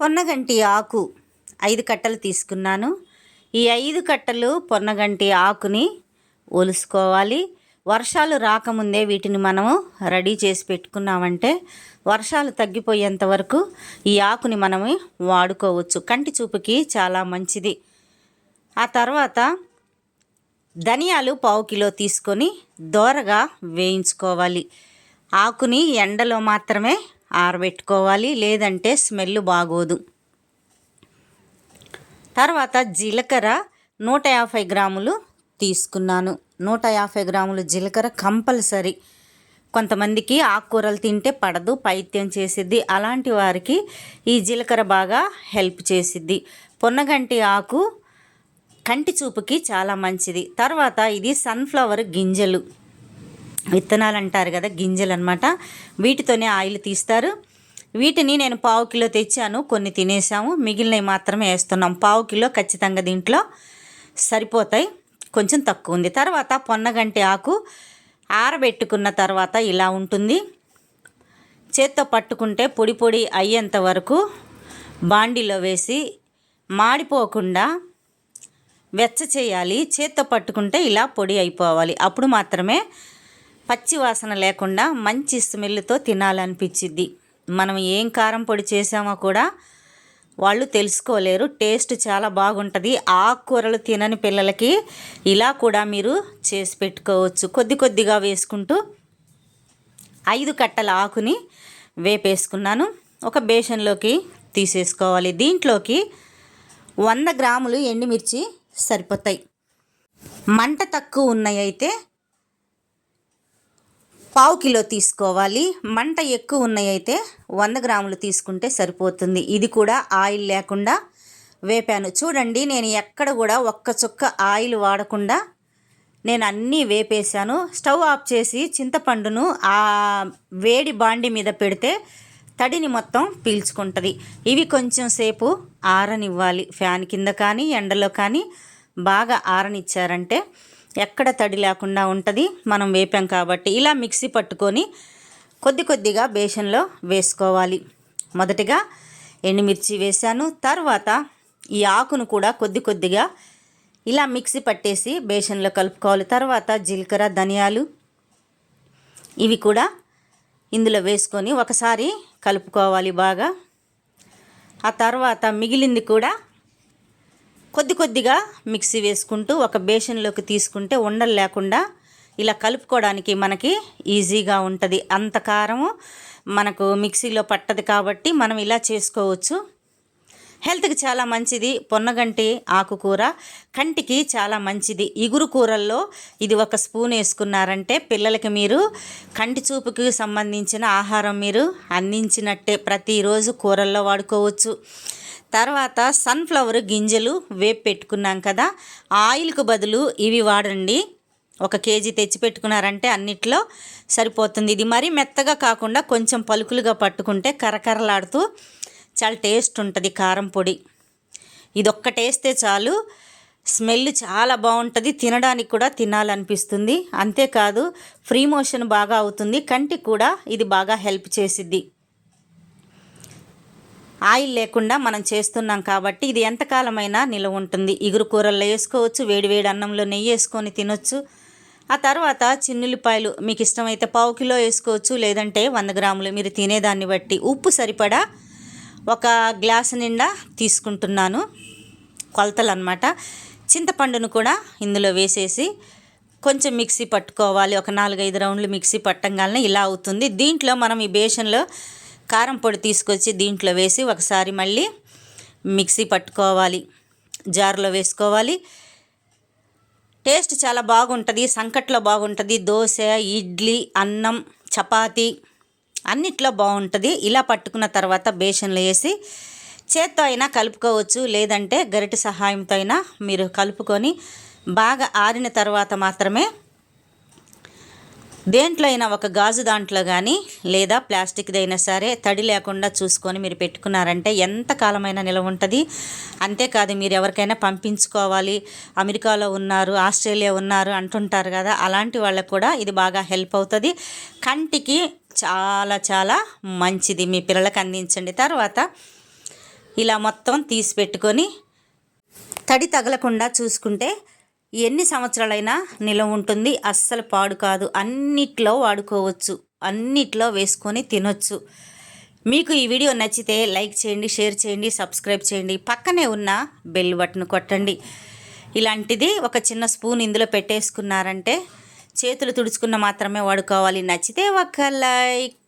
పొన్నగంటి ఆకు 5 కట్టలు తీసుకున్నాను. ఈ 5 కట్టలు పొన్నగంటి ఆకుని ఒలుసుకోవాలి. వర్షాలు రాకముందే వీటిని మనము రెడీ చేసి పెట్టుకున్నామంటే వర్షాలు తగ్గిపోయేంత వరకు ఈ ఆకుని మనము వాడుకోవచ్చు. కంటి చూపుకి చాలా మంచిది. ఆ తర్వాత ధనియాలు 1/2 కిలో తీసుకొని దోరగా వేయించుకోవాలి. ఆకుని ఎండలో మాత్రమే ఆరబెట్టుకోవాలి, లేదంటే స్మెల్ బాగోదు. తర్వాత జీలకర్ర 150 గ్రాములు తీసుకున్నాను. 150 గ్రాములు జీలకర్ర కంపల్సరీ. కొంతమందికి ఆకుకూరలు తింటే పడదు, పైత్యం చేసిద్ది. అలాంటి వారికి ఈ జీలకర్ర బాగా హెల్ప్ చేసిద్ది. పొన్నగంటి ఆకు కంటి చూపుకి చాలా మంచిది. తర్వాత ఇది సన్ఫ్లవర్ గింజలు, విత్తనాలు అంటారు కదా, గింజలు అనమాట. వీటితోనే ఆయిల్ తీస్తారు. వీటిని నేను 1/2 కిలో తెచ్చాను, కొన్ని తినేసాము, మిగిలినవి మాత్రమే వేస్తున్నాం. 1/2 కిలో ఖచ్చితంగా దీంట్లో సరిపోతాయి, కొంచెం తక్కువ ఉంది. తర్వాత పొన్నగంటి ఆకు ఆరబెట్టుకున్న తర్వాత ఇలా ఉంటుంది. చేత్తో పట్టుకుంటే పొడి పొడి అయ్యేంత వరకు బాండీలో వేసి మాడిపోకుండా వెచ్చ చేయాలి. చేత్తో పట్టుకుంటే ఇలా పొడి అయిపోవాలి. అప్పుడు మాత్రమే పచ్చి వాసన లేకుండా మంచి స్మెల్తో తినాలనిపించిద్ది. మనం ఏం కారం పొడి చేసామో కూడా వాళ్ళు తెలుసుకోలేరు. టేస్ట్ చాలా బాగుంటుంది. ఆకుకూరలు తినని పిల్లలకి ఇలా కూడా మీరు చేసి పెట్టుకోవచ్చు. కొద్ది కొద్దిగా వేసుకుంటూ 5 కట్టల ఆకుని వేపేసుకున్నాను. ఒక బేషన్లోకి తీసేసుకోవాలి. దీంట్లోకి 100 గ్రాములు ఎండుమిర్చి సరిపోతాయి. మంట తక్కువ ఉన్నాయైతే 1/2 కిలో తీసుకోవాలి. మంట ఎక్కువ ఉన్నాయైతే 100 గ్రాములు తీసుకుంటే సరిపోతుంది. ఇది కూడా ఆయిల్ లేకుండా వేపాను. చూడండి, నేను ఎక్కడ కూడా ఒక్క చుక్క ఆయిల్ వాడకుండా నేను అన్నీ వేపేశాను. స్టవ్ ఆఫ్ చేసి చింతపండును ఆ వేడి బాండి మీద పెడితే తడిని మొత్తం పీల్చుకుంటుంది. ఇవి కొంచెం సేపు ఆరనివ్వాలి. ఫ్యాన్ కింద కానీ ఎండలో కానీ బాగా ఆరనిచ్చారంటే ఎక్కడ తడి లేకుండా ఉంటుంది. మనం వేపాం కాబట్టి ఇలా మిక్సీ పట్టుకొని కొద్ది కొద్దిగా బేషన్లో వేసుకోవాలి. మొదటిగా ఎండుమిర్చి వేసాను. తర్వాత ఈ ఆకును కూడా కొద్ది కొద్దిగా ఇలా మిక్సీ పట్టేసి బేషన్లో కలుపుకోవాలి. తర్వాత జీలకర్ర, ధనియాలు ఇవి కూడా ఇందులో వేసుకొని ఒకసారి కలుపుకోవాలి బాగా. ఆ తర్వాత మిగిలింది కూడా కొద్ది కొద్దిగా మిక్సీ వేసుకుంటూ ఒక బేషన్లోకి తీసుకుంటే ఉండలు లేకుండా ఇలా కలుపుకోవడానికి మనకి ఈజీగా ఉంటుంది. అంత కారము మనకు మిక్సీలో పట్టదు కాబట్టి మనం ఇలా చేసుకోవచ్చు. హెల్త్కి చాలా మంచిది. పొన్నగంటి ఆకుకూర కంటికి చాలా మంచిది. ఇగురు కూరల్లో ఇది 1 స్పూన్ వేసుకున్నారంటే పిల్లలకి మీరు కంటి చూపుకి సంబంధించిన ఆహారం మీరు అందించినట్టే. ప్రతిరోజు కూరల్లో వాడుకోవచ్చు. తర్వాత సన్ఫ్లవర్ గింజలు వేపు పెట్టుకున్నాం కదా, ఆయిల్కు బదులు ఇవి వాడండి. 1 కేజీ తెచ్చి పెట్టుకున్నారంటే అన్నిట్లో సరిపోతుంది. ఇది మరీ మెత్తగా కాకుండా కొంచెం పలుకులుగా పట్టుకుంటే కరకరలాడుతూ చాలా టేస్ట్ ఉంటుంది కారం పొడి. ఇది ఒక్కటేస్తే చాలు, స్మెల్ చాలా బాగుంటుంది. తినడానికి కూడా తినాలనిపిస్తుంది. అంతేకాదు ఫ్రీ మోషన్ బాగా అవుతుంది. కంటికి కూడా ఇది బాగా హెల్ప్ చేసిద్ది. ఆయిల్ లేకుండా మనం చేస్తున్నాం కాబట్టి ఇది ఎంతకాలమైనా నిల్వ ఉంటుంది. ఇగురు కూరల్లో వేసుకోవచ్చు, వేడివేడి అన్నంలో నెయ్యి వేసుకొని తినొచ్చు. ఆ తర్వాత చిన్నుల్లిపాయలు మీకు ఇష్టమైతే 1/2 కిలో వేసుకోవచ్చు, లేదంటే 100 గ్రాములు మీరు తినేదాన్ని బట్టి. ఉప్పు సరిపడా 1 గ్లాసు నిండా తీసుకుంటున్నాను, కొలతలు అన్నమాట. చింతపండును కూడా ఇందులో వేసేసి కొంచెం మిక్సీ పట్టుకోవాలి. ఒక 4-5 రౌండ్లు మిక్సీ పట్టంగానే ఇలా అవుతుంది. దీంట్లో మనం ఈ బేషన్లో కారం పొడి తీసుకొచ్చి దీంట్లో వేసి ఒకసారి మళ్ళీ మిక్సీ పట్టుకోవాలి, జార్లో వేసుకోవాలి. టేస్ట్ చాలా బాగుంటుంది. సంకట్లో బాగుంటుంది. దోశ, ఇడ్లీ, అన్నం, చపాతీ అన్నిట్లో బాగుంటుంది. ఇలా పట్టుకున్న తర్వాత బేషన్లో వేసి చేత్తో అయినా కలుపుకోవచ్చు, లేదంటే గరిటె సహాయంతో అయినా మీరు కలుపుకొని బాగా ఆరిన తర్వాత మాత్రమే దేంట్లో అయినా ఒక గాజు దాంట్లో కానీ లేదా ప్లాస్టిక్ది అయినా సరే తడి లేకుండా చూసుకొని మీరు పెట్టుకున్నారంటే ఎంత కాలమైనా నిల్వ ఉంటుంది. అంతేకాదు మీరు ఎవరికైనా పంపించుకోవాలి, అమెరికాలో ఉన్నారు, ఆస్ట్రేలియా ఉన్నారు అంటుంటారు కదా, అలాంటి వాళ్ళకు కూడా ఇది బాగా హెల్ప్ అవుతుంది. కంటికి చాలా చాలా మంచిది. మీ పిల్లలకు అందించండి. తర్వాత ఇలా మొత్తం తీసి పెట్టుకొని తడి తగలకుండా చూసుకుంటే ఎన్ని సంవత్సరాలైనా నిలవ ఉంటుంది, అస్సలు పాడు కాదు. అన్నిట్లో వాడుకోవచ్చు, అన్నిట్లో వేసుకొని తినొచ్చు. మీకు ఈ వీడియో నచ్చితే లైక్ చేయండి, షేర్ చేయండి, సబ్స్క్రైబ్ చేయండి, పక్కనే ఉన్న బెల్ బటన్ కొట్టండి. ఇలాంటిది ఒక చిన్న స్పూన్ ఇందులో పెట్టేసుకున్నారంటే చేతులు తుడుచుకున్న మాత్రమే వాడుకోవాలి. నచ్చితే ఒక లైక్.